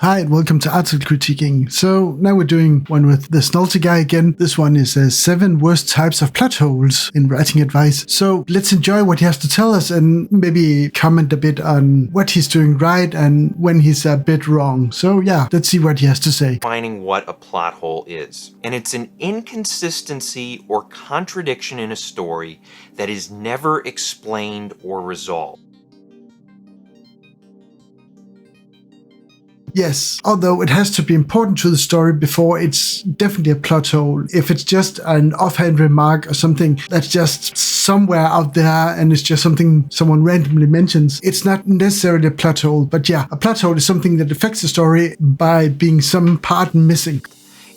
Hi, and welcome to Article Critiquing. So now we're doing one with the McNulty guy again. This one is 7 worst types of plot holes in writing advice. So let's enjoy what he has to tell us and maybe comment a bit on what he's doing right and when he's a bit wrong. So yeah, let's see what he has to say. Defining what a plot hole is. And it's an inconsistency or contradiction in a story that is never explained or resolved. Yes, although it has to be important to the story before it's definitely a plot hole. If it's just an offhand remark or something that's just somewhere out there and it's just something someone randomly mentions, it's not necessarily a plot hole. But yeah, a plot hole is something that affects the story by being some part missing.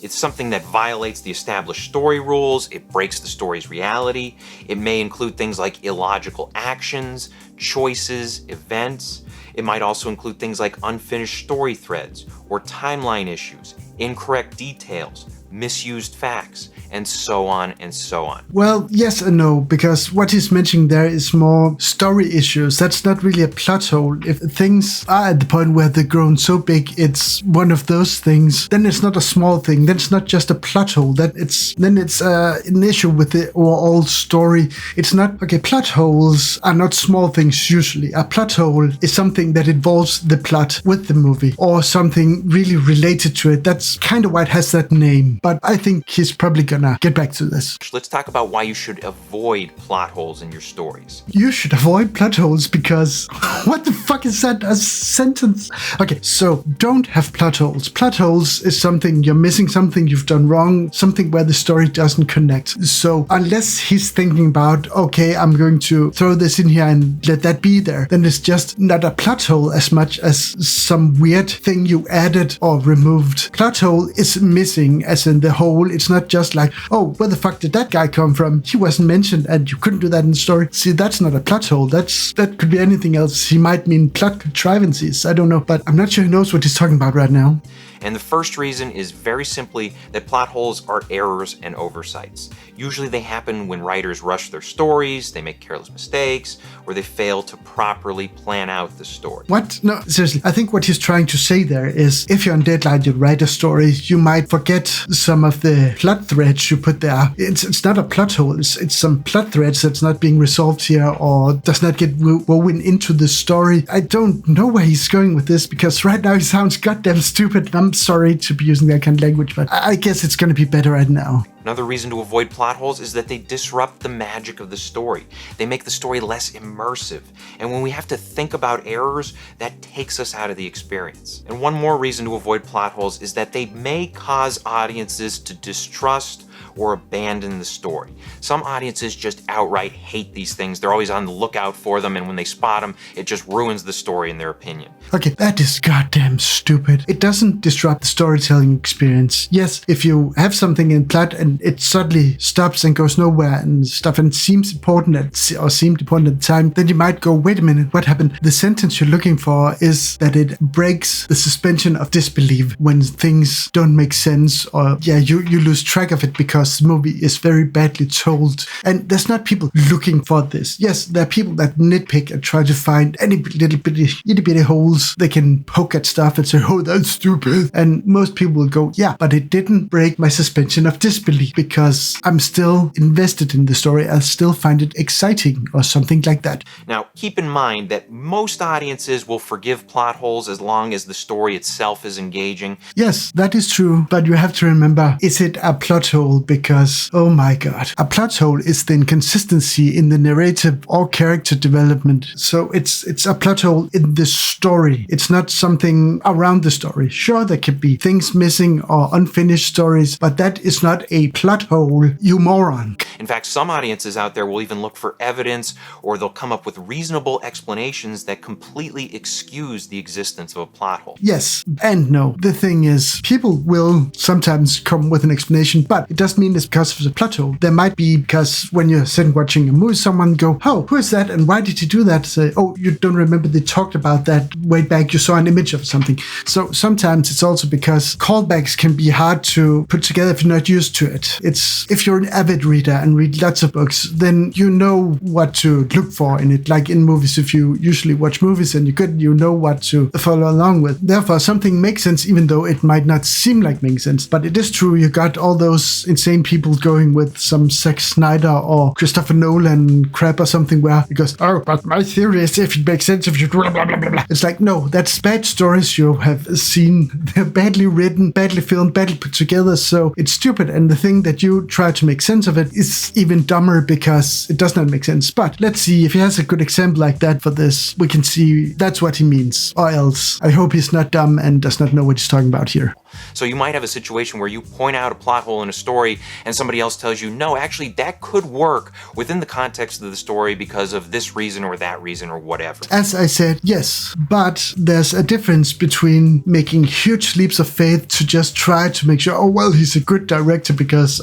It's something that violates the established story rules, it breaks the story's reality, it may include things like illogical actions, choices, events. It might also include things like unfinished story threads or timeline issues, incorrect details, misused facts, and so on and so on. Well, yes and no, because what he's mentioning there is more story issues. That's not really a plot hole. If things are at the point where they've grown so big, it's one of those things, then it's not a small thing. Then it's not just a plot hole. Then it's an issue with the overall story. It's not, okay, plot holes are not small things usually. A plot hole is something that involves the plot with the movie or something really related to it. That's kind of why it has that name. But I think he's probably gonna get back to this. Let's talk about why you should avoid plot holes in your stories. You should avoid plot holes because what the fuck is that a sentence? Okay, so don't have plot holes. Plot holes is something you're missing, something you've done wrong, something where the story doesn't connect. So unless he's thinking about, okay, I'm going to throw this in here and let that be there, then it's just not a plot hole as much as some weird thing you added or removed. Plot hole is missing as in the whole. It's not just like, oh, where the fuck did that guy come from? He wasn't mentioned and you couldn't do that in the story. See, that's not a plot hole. That could be anything else. He might mean plot contrivances. I don't know, but I'm not sure he knows what he's talking about right now. And the first reason is very simply that plot holes are errors and oversights. Usually they happen when writers rush their stories, they make careless mistakes, or they fail to properly plan out the story. What? No, seriously. I think what he's trying to say there is if you're on deadline, you write a story, you might forget some of the plot threads you put there. It's not a plot hole. It's some plot threads that's not being resolved here or does not get woven into the story. I don't know where he's going with this because right now he sounds goddamn stupid. I'm sorry to be using that kind of language, but I guess it's going to be better right now. Another reason to avoid plot holes is that they disrupt the magic of the story. They make the story less immersive. And when we have to think about errors, that takes us out of the experience. And one more reason to avoid plot holes is that they may cause audiences to distrust or abandon the story. Some audiences just outright hate these things. They're always on the lookout for them, and when they spot them, it just ruins the story in their opinion. Okay, that is goddamn stupid. It doesn't disrupt the storytelling experience. Yes, if you have something in plot and it suddenly stops and goes nowhere and stuff and seemed important at the time, then you might go, wait a minute, what happened? The sentence you're looking for is that it breaks the suspension of disbelief when things don't make sense or you lose track of it because the movie is very badly told. And there's not people looking for this. Yes, there are people that nitpick and try to find any little bitty holes they can poke at stuff and say, oh, that's stupid. And most people will go, yeah, but it didn't break my suspension of disbelief because I'm still invested in the story. I still find it exciting or something like that. Now, keep in mind that most audiences will forgive plot holes as long as the story itself is engaging. Yes, that is true. But you have to remember, is it a plot hole? Because, oh my god, a plot hole is the inconsistency in the narrative or character development. So it's a plot hole in the story. It's not something around the story. Sure, there could be things missing or unfinished stories, but that is not a plot hole, you moron. In fact, some audiences out there will even look for evidence or they'll come up with reasonable explanations that completely excuse the existence of a plot hole. Yes and no. The thing is, people will sometimes come with an explanation, but it doesn't mean it's because of the plot hole. There might be because when you're sitting watching a movie, someone go, oh, who is that and why did he do that? Say, oh, you don't remember they talked about that way back, you saw an image of something. So sometimes it's also because callbacks can be hard to put together if you're not used to it. It's if you're an avid reader and read lots of books, then you know what to look for in it. Like in movies, if you usually watch movies and you know what to follow along with. Therefore, something makes sense even though it might not seem like making sense. But it is true, you got all those insane people going with some Zack Snyder or Christopher Nolan crap or something where it goes, oh, but my theory is if it makes sense if you blah, blah, blah, blah, blah. It's like, no, that's bad stories you have seen. They're badly written, badly filmed, badly put together, so it's stupid. And the thing that you try to make sense of it is even dumber because it does not make sense. But let's see if he has a good example like that for this. We can see that's what he means. Or else, I hope he's not dumb and does not know what he's talking about here. So you might have a situation where you point out a plot hole in a story and somebody else tells you, no, actually that could work within the context of the story because of this reason or that reason or whatever. As I said, yes, but there's a difference between making huge leaps of faith to just try to make sure, oh, well, he's a good director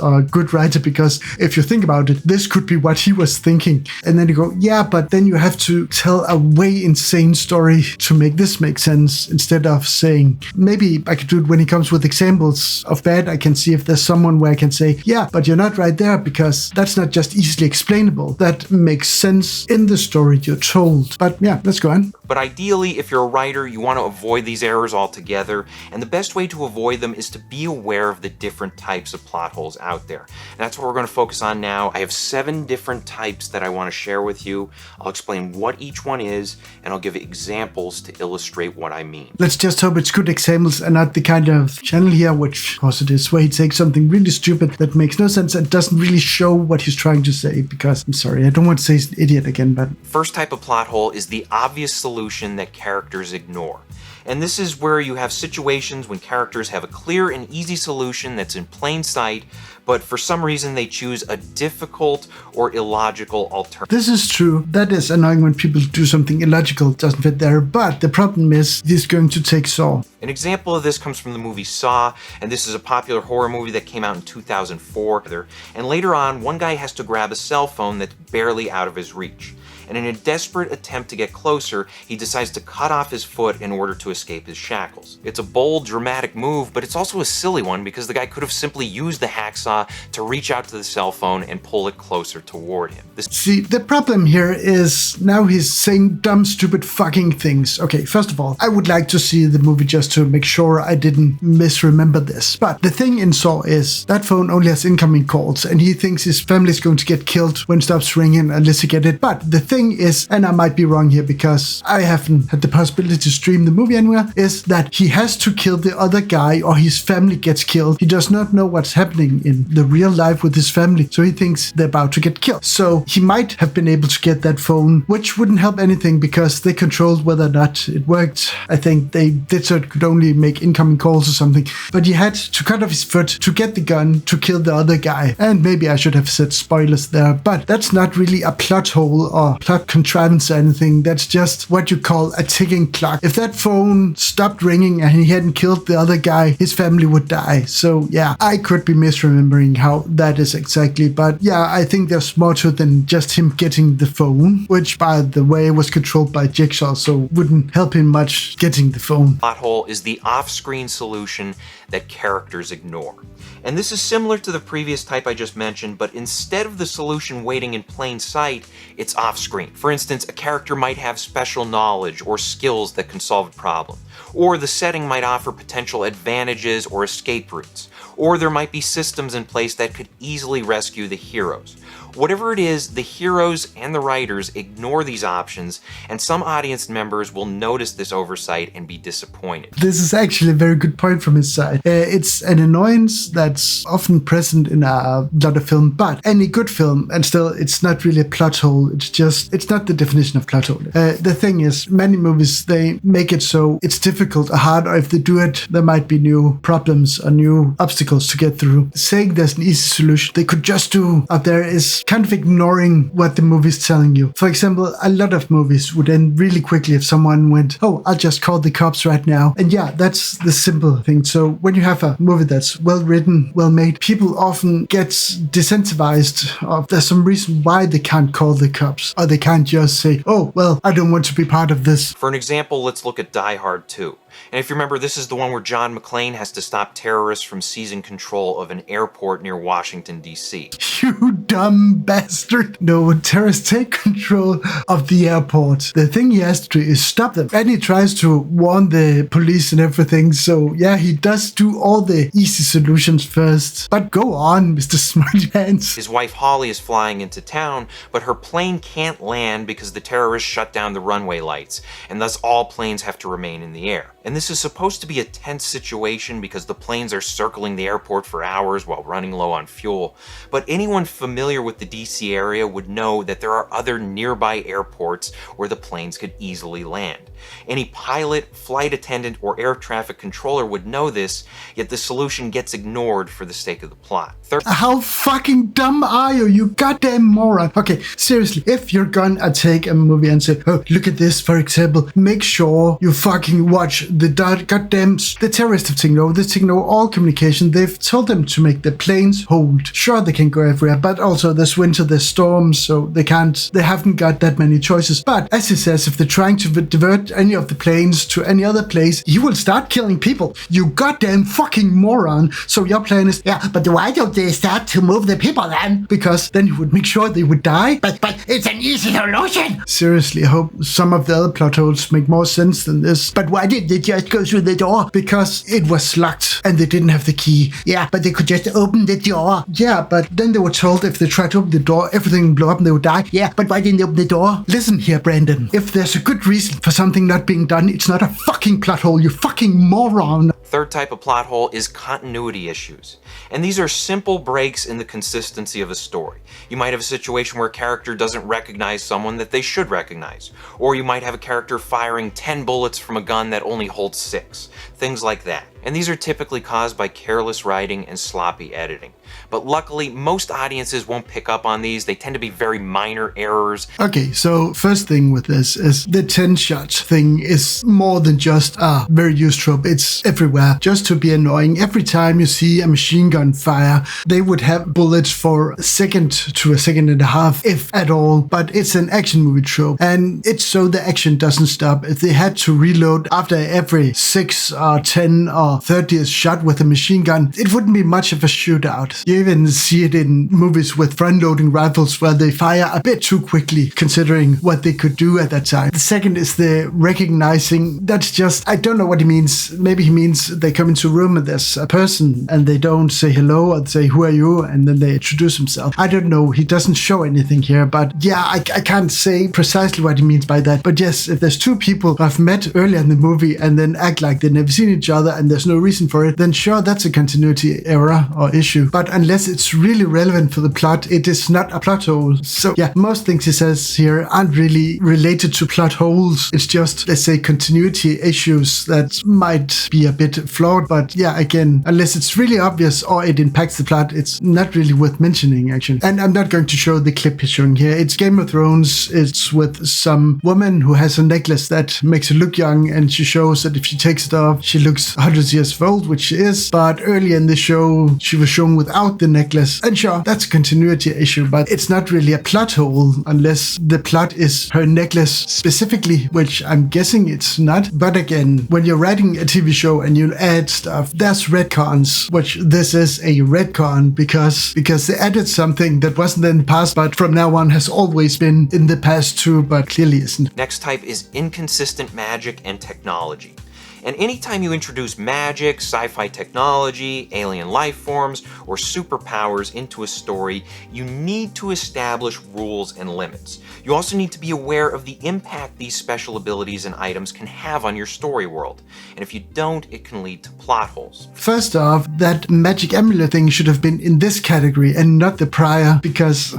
or a good writer because if you think about it, this could be what he was thinking. And then you go, yeah, but then you have to tell a way insane story to make this make sense instead of saying, maybe I could do it when he comes with examples of bad. I can see if there's someone where I can say, yeah, but you're not right there because that's not just easily explainable. That makes sense in the story you're told. But yeah, let's go on. But ideally, if you're a writer, you want to avoid these errors altogether, and the best way to avoid them is to be aware of the different types of plot holes out there. And that's what we're going to focus on now. I have 7 different types that I want to share with you. I'll explain what each one is, and I'll give examples to illustrate what I mean. Let's just hope it's good examples and not the kind of channel here, which of course it is, where he takes something really stupid that makes no sense and doesn't really show what he's trying to say, because I'm sorry, I don't want to say he's an idiot again, but... First type of plot hole is the obvious solution that characters ignore. And this is where you have situations when characters have a clear and easy solution that's in plain sight, but for some reason they choose a difficult or illogical alternative. This is true. That is annoying when people do something illogical, doesn't fit there, but the problem is this is going to take Saw. An example of this comes from the movie Saw, and this is a popular horror movie that came out in 2004. And later on, one guy has to grab a cell phone that's barely out of his reach. And in a desperate attempt to get closer, he decides to cut off his foot in order to escape his shackles. It's a bold, dramatic move, but it's also a silly one because the guy could have simply used the hacksaw to reach out to the cell phone and pull it closer toward him. See, the problem here is now he's saying dumb, stupid fucking things. Okay, first of all, I would like to see the movie just to make sure I didn't misremember this. But the thing in Saw is that phone only has incoming calls, and he thinks his family is going to get killed when it stops ringing unless you get it. But the thing is, and I might be wrong here because I haven't had the possibility to stream the movie anywhere, is that he has to kill the other guy or his family gets killed. He does not know what's happening in the real life with his family, so he thinks they're about to get killed. So he might have been able to get that phone, which wouldn't help anything because they controlled whether or not it worked. I think they did so it could only make incoming calls or something. But he had to cut off his foot to get the gun to kill the other guy. And maybe I should have said spoilers there, but that's not really a plot hole or plot contrivance or anything. That's just what you call a ticking clock. If that phone stopped ringing and he hadn't killed the other guy, his family would die. So yeah, I could be misremembering how that is exactly, but yeah, I think there's more to it than just him getting the phone, which by the way was controlled by Jigsaw, so wouldn't help him much getting the phone. Plot hole is the off-screen solution that characters ignore. And this is similar to the previous type I just mentioned, but instead of the solution waiting in plain sight, it's off-screen. For instance, a character might have special knowledge or skills that can solve a problem, or the setting might offer potential advantages or escape routes, or there might be systems in place that could easily rescue the heroes. Whatever it is, the heroes and the writers ignore these options, and some audience members will notice this oversight and be disappointed. This is actually a very good point from his side. It's an annoyance that's often present in a lot of film, but any good film, and still it's not really a plot hole, it's not the definition of plot hole. The thing is, many movies, they make it so it's difficult or hard, or if they do it, there might be new problems or new obstacles obstacles to get through. Saying there's an easy solution they could just do out there is kind of ignoring what the movie's telling you. For example, a lot of movies would end really quickly if someone went, oh, I'll just call the cops right now. And yeah, that's the simple thing. So when you have a movie that's well written, well made, people often get desensitivized of there's some reason why they can't call the cops, or they can't just say, oh, well, I don't want to be part of this. For an example, let's look at Die Hard 2. And if you remember, this is the one where John McClane has to stop terrorists from seizing control of an airport near Washington, D.C. You dumb bastard. No, terrorists take control of the airport. The thing he has to do is stop them. And he tries to warn the police and everything. So yeah, he does do all the easy solutions first. But go on, Mr. Smarty Pants. His wife Holly is flying into town, but her plane can't land because the terrorists shut down the runway lights, and thus all planes have to remain in the air. And this is supposed to be a tense situation because the planes are circling the airport for hours while running low on fuel. But anyone familiar with the DC area would know that there are other nearby airports where the planes could easily land. Any pilot, flight attendant, or air traffic controller would know this, yet the solution gets ignored for the sake of the plot. How fucking dumb are you, you goddamn moron? Okay, seriously, if you're gonna take a movie and say, oh, look at this, for example, make sure you fucking watch the terrorists have taken over all communication. They've told them to make the planes hold. Sure, they can go everywhere, but also this winter there's storms, so they haven't got that many choices. But as he says, if they're trying to divert any of the planes to any other place, you will start killing people. You goddamn fucking moron. So your plan is, yeah, but why don't they start to move the people then? Because then you would make sure they would die. But it's an easy solution. Seriously, I hope some of the other plot holes make more sense than this. But why did they just go through the door? Because it was locked and they didn't have the key. Yeah, but they could just open the door. Yeah, but then they were told if they tried to open the door, everything would blow up and they would die. Yeah, but why didn't they open the door? Listen here, Brandon. If there's a good reason for something not being done, it's not a fucking plot hole, you fucking moron. Third type of plot hole is continuity issues. And these are simple breaks in the consistency of a story. You might have a situation where a character doesn't recognize someone that they should recognize. Or you might have a character firing 10 bullets from a gun that only holds 6. Things like that. And these are typically caused by careless writing and sloppy editing. But luckily, most audiences won't pick up on these. They tend to be very minor errors. Okay, so first thing with this is the 10-shot thing is more than just a very used trope. It's everywhere, just to be annoying. Every time you see a machine gun fire, they would have bullets for a second to a second and a half, if at all. But it's an action movie trope, and it's so the action doesn't stop. If they had to reload after every 6 or 10 or 30th shot with a machine gun, it wouldn't be much of a shootout. You even see it in movies with front-loading rifles where they fire a bit too quickly, considering what they could do at that time. The second is the recognizing. That's just, I don't know what he means. Maybe he means they come into a room and there's a person and they don't say hello or say, who are you? And then they introduce himself. I don't know. He doesn't show anything here, but yeah, I can't say precisely what he means by that. But yes, if there's two people who have met earlier in the movie and then act like they've never seen each other and there's no reason for it, then sure, that's a continuity error or issue. But unless it's really relevant for the plot, it is not a plot hole. So yeah, most things he says here aren't really related to plot holes. It's just, let's say, continuity issues that might be a bit flawed. But yeah, again, unless it's really obvious or it impacts the plot, it's not really worth mentioning, actually. And I'm not going to show the clip he's showing here. It's Game of Thrones. It's with some woman who has a necklace that makes her look young, and she shows that if she takes it off, she looks 100 years old, which she is. But earlier in the show, she was shown without the necklace. And sure, that's a continuity issue, but it's not really a plot hole unless the plot is her necklace specifically, which I'm guessing it's not. But again, when you're writing a TV show and you add stuff, there's retcons, which this is a retcon because they added something that wasn't in the past, but from now on has always been in the past too, but clearly isn't. Next type is inconsistent magic and technology. And anytime you introduce magic, sci-fi technology, alien life forms, or superpowers into a story, you need to establish rules and limits. You also need to be aware of the impact these special abilities and items can have on your story world. And if you don't, it can lead to plot holes. First off, that magic amulet thing should have been in this category and not the prior, because,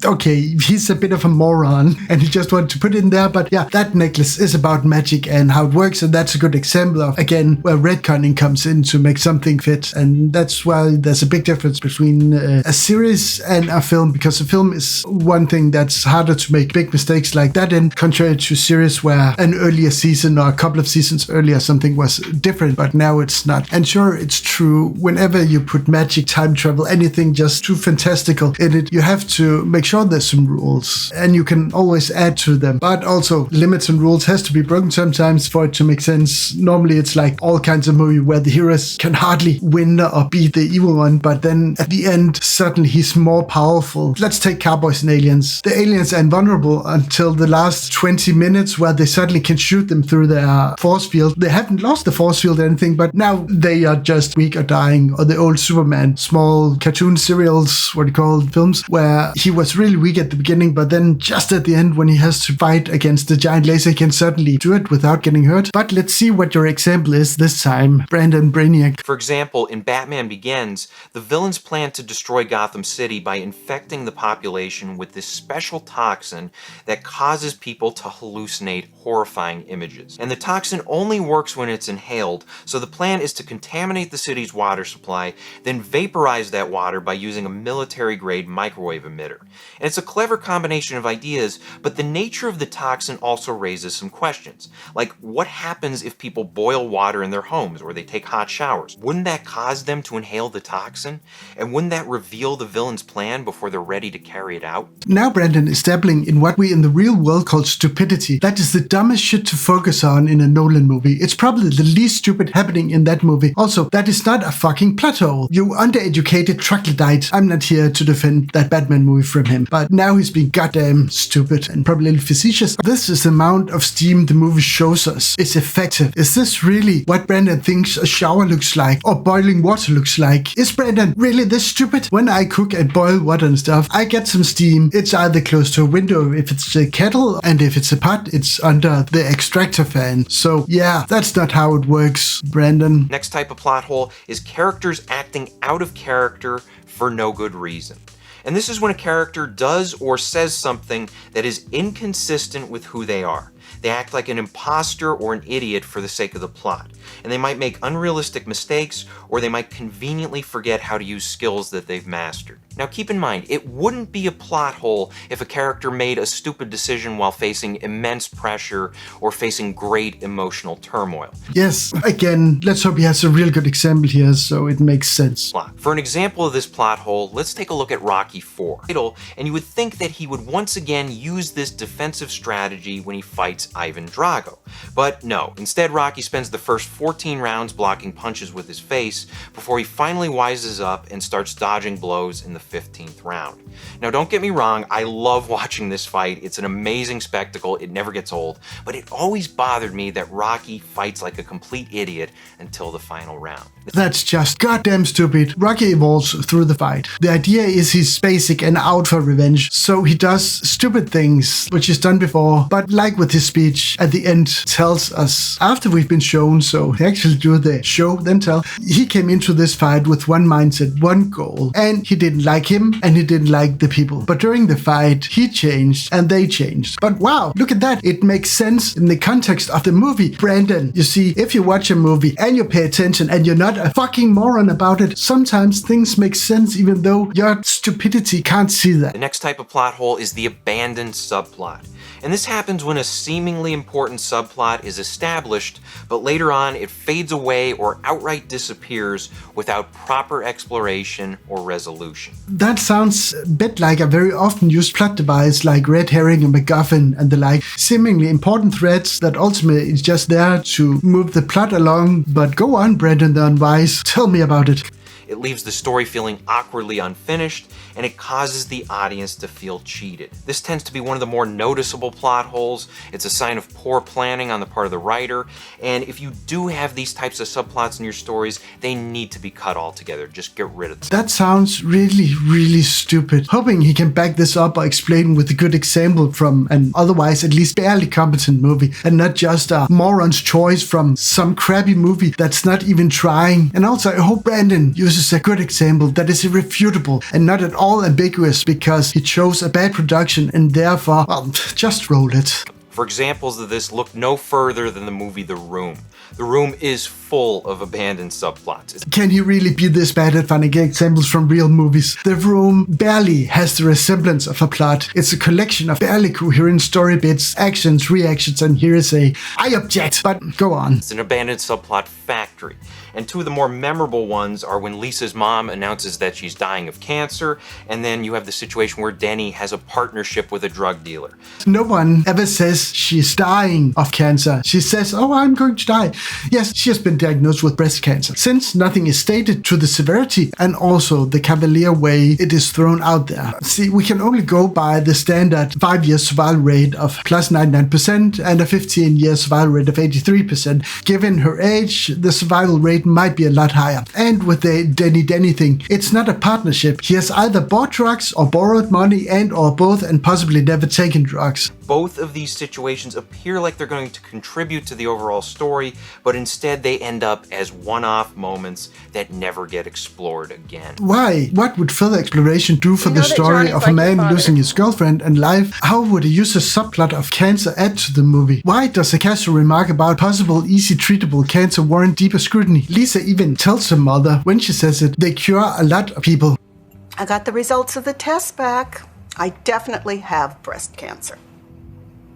okay, he's a bit of a moron and he just wanted to put it in there, but yeah, that necklace is about magic and how it works, and that's a good good example of, again, where retconning comes in to make something fit. And that's why there's a big difference between a series and a film, because a film is one thing that's harder to make big mistakes like that in, contrary to series where an earlier season or a couple of seasons earlier something was different, but now it's not. And sure, it's true, whenever you put magic, time travel, anything just too fantastical in it, you have to make sure there's some rules, and you can always add to them. But also, limits and rules has to be broken sometimes for it to make sense. Normally, it's like all kinds of movie where the heroes can hardly win or beat the evil one, but then at the end, suddenly he's more powerful. Let's take Cowboys and Aliens. The aliens are invulnerable until the last 20 minutes where they suddenly can shoot them through their force field. They haven't lost the force field or anything, but now they are just weak or dying. Or the old Superman, small cartoon serials, what you call films, where he was really weak at the beginning, but then just at the end when he has to fight against the giant laser, he can certainly do it without getting hurt. But let's see what your example is this time, Brandon Brainiac. For example, in Batman Begins, the villains plan to destroy Gotham City by infecting the population with this special toxin that causes people to hallucinate horrifying images. And the toxin only works when it's inhaled, so the plan is to contaminate the city's water supply, then vaporize that water by using a military-grade microwave emitter. And it's a clever combination of ideas, but the nature of the toxin also raises some questions. Like, what happens if people boil water in their homes or they take hot showers? Wouldn't that cause them to inhale the toxin? And wouldn't that reveal the villain's plan before they're ready to carry it out? Now Brandon is dabbling in what we in the real world call stupidity. That is the dumbest shit to focus on in a Nolan movie. It's probably the least stupid happening in that movie. Also, that is not a fucking plot hole. You undereducated troglodyte. I'm not here to defend that Batman movie from him, but now he's being goddamn stupid and probably a little facetious. This is the amount of steam the movie shows us. It's effective. Is this really what Brandon thinks a shower looks like or boiling water looks like? Is Brandon really this stupid? When I cook and boil water and stuff, I get some steam. It's either close to a window if it's a kettle, and if it's a pot, it's under the extractor fan. So yeah, that's not how it works, Brandon. Next type of plot hole is characters acting out of character for no good reason. And this is when a character does or says something that is inconsistent with who they are. They act like an imposter or an idiot for the sake of the plot. And they might make unrealistic mistakes, or they might conveniently forget how to use skills that they've mastered. Now keep in mind, it wouldn't be a plot hole if a character made a stupid decision while facing immense pressure or facing great emotional turmoil. Yes, again, let's hope he has a real good example here so it makes sense. For an example of this plot hole, let's take a look at Rocky IV. And you would think that he would once again use this defensive strategy when he fights Ivan Drago. But no, instead Rocky spends the first 14 rounds blocking punches with his face before he finally wises up and starts dodging blows in the 15th round. Now don't get me wrong, I love watching this fight. It's an amazing spectacle, it never gets old, but it always bothered me that Rocky fights like a complete idiot until the final round. That's just goddamn stupid. Rocky evolves through the fight. The idea is he's basic and out for revenge, so he does stupid things, which he's done before, but like with his speech at the end tells us, after we've been shown, so he actually do the show, then tell, he came into this fight with one mindset, one goal, and he didn't like him, and he didn't like the people. But during the fight, he changed, and they changed. But wow, look at that. It makes sense in the context of the movie. Brandon, you see, if you watch a movie and you pay attention and you're not a fucking moron about it, sometimes things make sense even though your stupidity can't see that. The next type of plot hole is the abandoned subplot. And this happens when a seemingly important subplot is established, but later on it fades away or outright disappears without proper exploration or resolution. That sounds a bit like a very often used plot device like red herring and MacGuffin and the like, seemingly important threads that ultimately is just there to move the plot along. But go on, Brandon the Unwise, tell me about it. It leaves the story feeling awkwardly unfinished, and it causes the audience to feel cheated. This tends to be one of the more noticeable plot holes. It's a sign of poor planning on the part of the writer, and if you do have these types of subplots in your stories, they need to be cut altogether. Just get rid of them. That sounds really, really stupid. Hoping he can back this up or explain with a good example from an otherwise at least barely competent movie, and not just a moron's choice from some crappy movie that's not even trying. And also, I hope Brandon uses a good example that is irrefutable and not at all ambiguous because he chose a bad production and therefore, well, just roll it. For examples of this, look no further than the movie The Room. The Room is full of abandoned subplots. Can he really be this bad at finding examples from real movies? The Room barely has the resemblance of a plot. It's a collection of barely coherent story bits, actions, reactions, and hearsay. I object, but go on. It's an abandoned subplot factory. And two of the more memorable ones are when Lisa's mom announces that she's dying of cancer, and then you have the situation where Denny has a partnership with a drug dealer. No one ever says she's dying of cancer. She says, oh, I'm going to die. Yes, she has been diagnosed with breast cancer. Since nothing is stated to the severity and also the cavalier way it is thrown out there. See, we can only go by the standard 5-year survival rate of plus 99% and a 15-year survival rate of 83%. Given her age, the survival rate might be a lot higher. And with the Denny thing, it's not a partnership. He has either bought drugs or borrowed money and or both, and possibly never taken drugs. Both of these situations appear like they're going to contribute to the overall story, but instead they end up as one-off moments that never get explored again. Why? What would further exploration do for the story of a man losing his girlfriend and life? How would a user subplot of cancer add to the movie? Why does a casual remark about possible easy treatable cancer warrant deeper scrutiny? Lisa even tells her mother, when she says it, they cure a lot of people. I got the results of the test back. I definitely have breast cancer.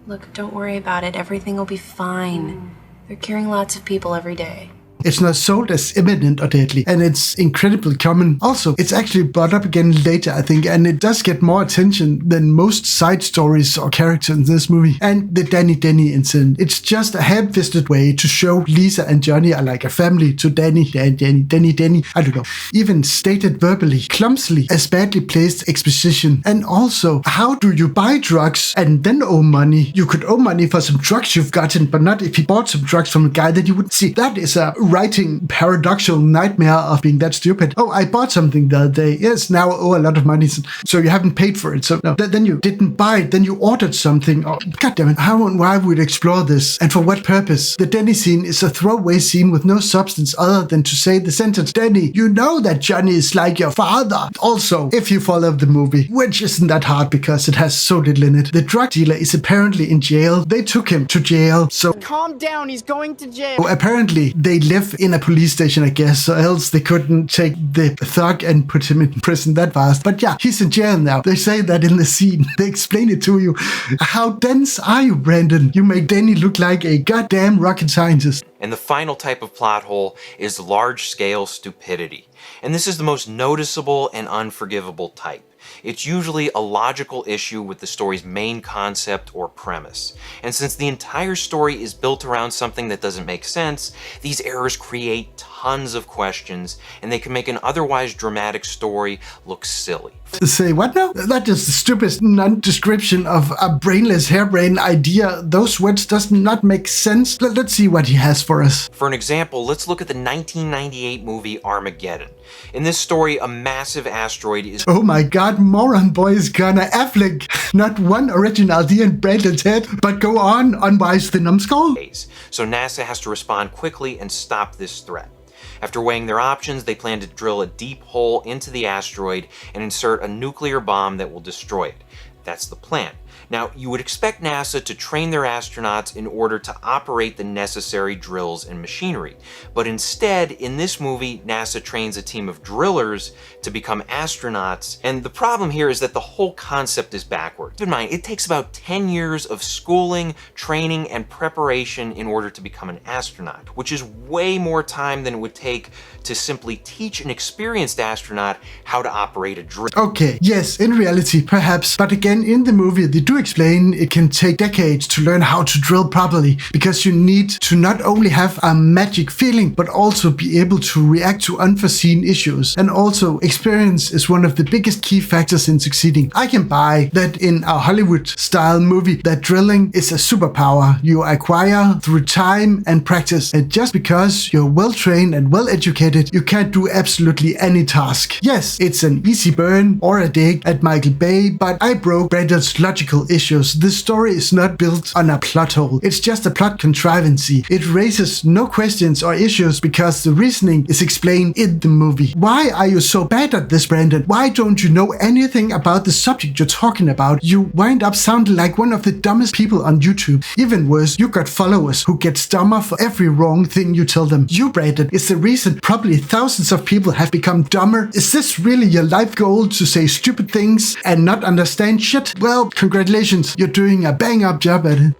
Look, don't worry about it. Everything will be fine. They're curing lots of people every day. It's not sold as imminent or deadly, and it's incredibly common. Also, it's actually brought up again later, I think, and it does get more attention than most side stories or characters in this movie. And the Denny incident, it's just a ham-fisted way to show Lisa and Johnny are like a family to Denny, I don't know. Even stated verbally, clumsily, as badly placed exposition. And also, how do you buy drugs and then owe money? You could owe money for some drugs you've gotten, but not if you bought some drugs from a guy that you wouldn't see. That is a writing paradoxical nightmare of being that stupid. Oh, I bought something the other day. Yes, now I owe a lot of money. So you haven't paid for it. So no, then you didn't buy it. Then you ordered something. Oh, God damn it. How and why would we explore this? And for what purpose? The Denny scene is a throwaway scene with no substance other than to say the sentence, Denny, you know that Johnny is like your father. Also, if you follow the movie, which isn't that hard because it has so little in it, the drug dealer is apparently in jail. They took him to jail. So calm down. He's going to jail. Apparently, they live in a police station, I guess, or else they couldn't take the thug and put him in prison that fast. But yeah, he's in jail now. They say that in the scene. They explain it to you. How dense are you, Brandon? You make Denny look like a goddamn rocket scientist. And the final type of plot hole is large-scale stupidity. And this is the most noticeable and unforgivable type. It's usually a logical issue with the story's main concept or premise. And since the entire story is built around something that doesn't make sense, these errors create tons of questions, and they can make an otherwise dramatic story look silly. Say what now? That is the stupidest non-description of a brainless harebrained idea. Those words does not make sense. Let's see what he has for us. For an example, let's look at the 1998 movie Armageddon. In this story, a massive asteroid is... Oh my god, moron boy is gonna Affleck. Not one original idea in Brandon's head, but go on, unwise the numbskull. So NASA has to respond quickly and stop this threat. After weighing their options, they plan to drill a deep hole into the asteroid and insert a nuclear bomb that will destroy it. That's the plan. Now, you would expect NASA to train their astronauts in order to operate the necessary drills and machinery. But instead, in this movie, NASA trains a team of drillers to become astronauts. And the problem here is that the whole concept is backwards. Keep in mind, it takes about 10 years of schooling, training, and preparation in order to become an astronaut, which is way more time than it would take to simply teach an experienced astronaut how to operate a drill. Okay, yes, in reality, perhaps. But again, in the movie, they do explain it can take decades to learn how to drill properly, because you need to not only have a magic feeling, but also be able to react to unforeseen issues. And also, experience is one of the biggest key factors in succeeding. I can buy that in a Hollywood-style movie that drilling is a superpower you acquire through time and practice. And just because you're well-trained and well-educated, you can't do absolutely any task. Yes, it's an easy burn or a dig at Michael Bay, but I broke Brandon's logical real issues. The story is not built on a plot hole. It's just a plot contrivancy. It raises no questions or issues because the reasoning is explained in the movie. Why are you so bad at this, Brandon? Why don't you know anything about the subject you're talking about? You wind up sounding like one of the dumbest people on YouTube. Even worse, you got followers who get dumber for every wrong thing you tell them. You, Brandon, is the reason probably thousands of people have become dumber. Is this really your life goal, to say stupid things and not understand shit? Well, congratulations, you're doing a bang-up job at it.